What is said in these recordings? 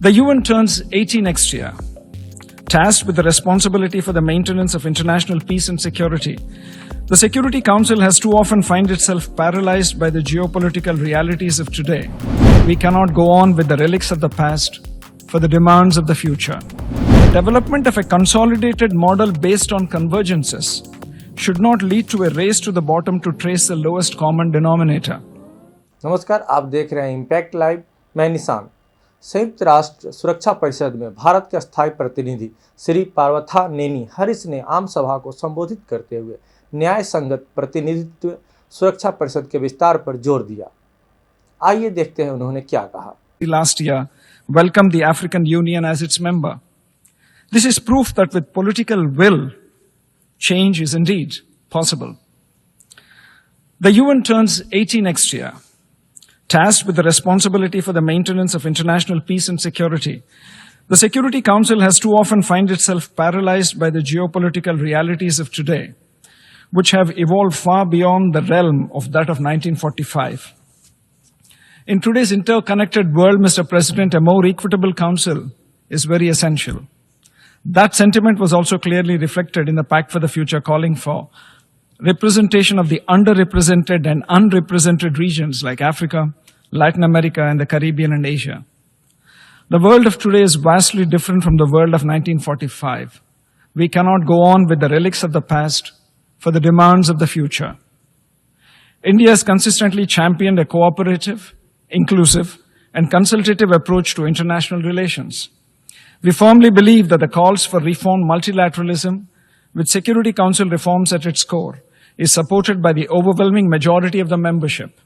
The UN turns 80 next year. Tasked with the responsibility for the maintenance of international peace and security, the Security Council has too often found itself paralyzed by the geopolitical realities of today. We cannot go on with the relics of the past for the demands of the future. The development of a consolidated model based on convergences should not lead to a race to the bottom to trace the lowest common denominator. नमस्कार, आप देख रहे हैं impact live. मैं निशान। संयुक्त राष्ट्र सुरक्षा परिषद में भारत के स्थायी प्रतिनिधि श्री पार्वथा नेनी हरीश ने आम सभा को संबोधित करते हुए न्याय संगत प्रतिनिधित्व सुरक्षा परिषद के विस्तार पर जोर दिया। आइए देखते हैं उन्होंने क्या कहा। Last year welcomed the African Union as its member. This is proof that with political will, change is indeed possible. The UN turns 80 next year. Tasked with the responsibility for the maintenance of international peace and security, the Security Council has too often found itself paralyzed by the geopolitical realities of today, which have evolved far beyond the realm of that of 1945. In today's interconnected world, Mr. President, a more equitable council is very essential. That sentiment was also clearly reflected in the Pact for the Future, calling for representation of the underrepresented and unrepresented regions like Africa, Latin America, and the Caribbean and Asia. The world of today is vastly different from the world of 1945. We cannot go on with the relics of the past for the demands of the future. India has consistently championed a cooperative, inclusive, and consultative approach to international relations. We firmly believe that the calls for reform multilateralism, with Security Council reforms at its core, is supported by the overwhelming majority of the membership.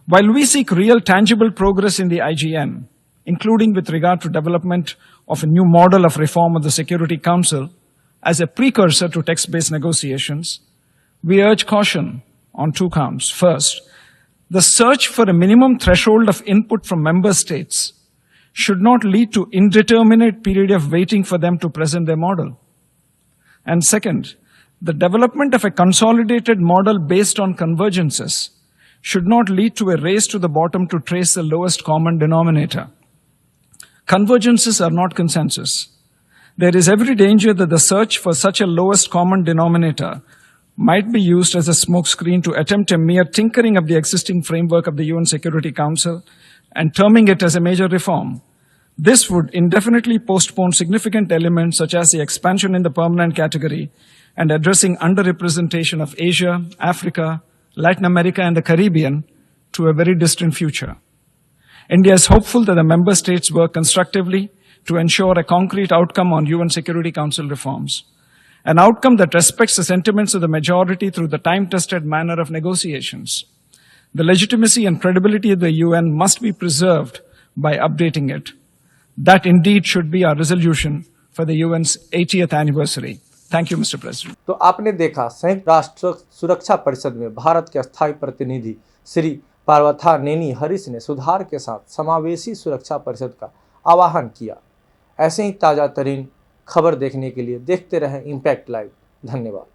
While we seek real tangible progress in the IGN, including with regard to development of a new model of reform of the Security Council as a precursor to text-based negotiations, we urge caution on two counts. First, the search for a minimum threshold of input from member states should not lead to indeterminate period of waiting for them to present their model. And second, the development of a consolidated model based on convergences should not lead to a race to the bottom to trace the lowest common denominator. Convergences are not consensus. There is every danger that the search for such a lowest common denominator might be used as a smokescreen to attempt a mere tinkering of the existing framework of the UN Security Council and terming it as a major reform. This would indefinitely postpone significant elements such as the expansion in the permanent category and addressing underrepresentation of Asia, Africa, Latin America, and the Caribbean to a very distant future. India is hopeful that the member states work constructively to ensure a concrete outcome on UN Security Council reforms, an outcome that respects the sentiments of the majority through the time-tested manner of negotiations. The legitimacy and credibility of the UN must be preserved by updating it. That indeed should be our resolution for the UN's 80th anniversary. Thank you, Mr. President. तो आपने देखा, संयुक्त राष्ट्र सुरक्षा परिषद में भारत के स्थायी प्रतिनिधि श्री पार्वथा नेनी हरीश ने सुधार के साथ समावेशी सुरक्षा परिषद का आह्वान किया। ऐसे ही ताज़ा तरीन खबर देखने के लिए देखते रहें इम्पैक्ट लाइव। धन्यवाद।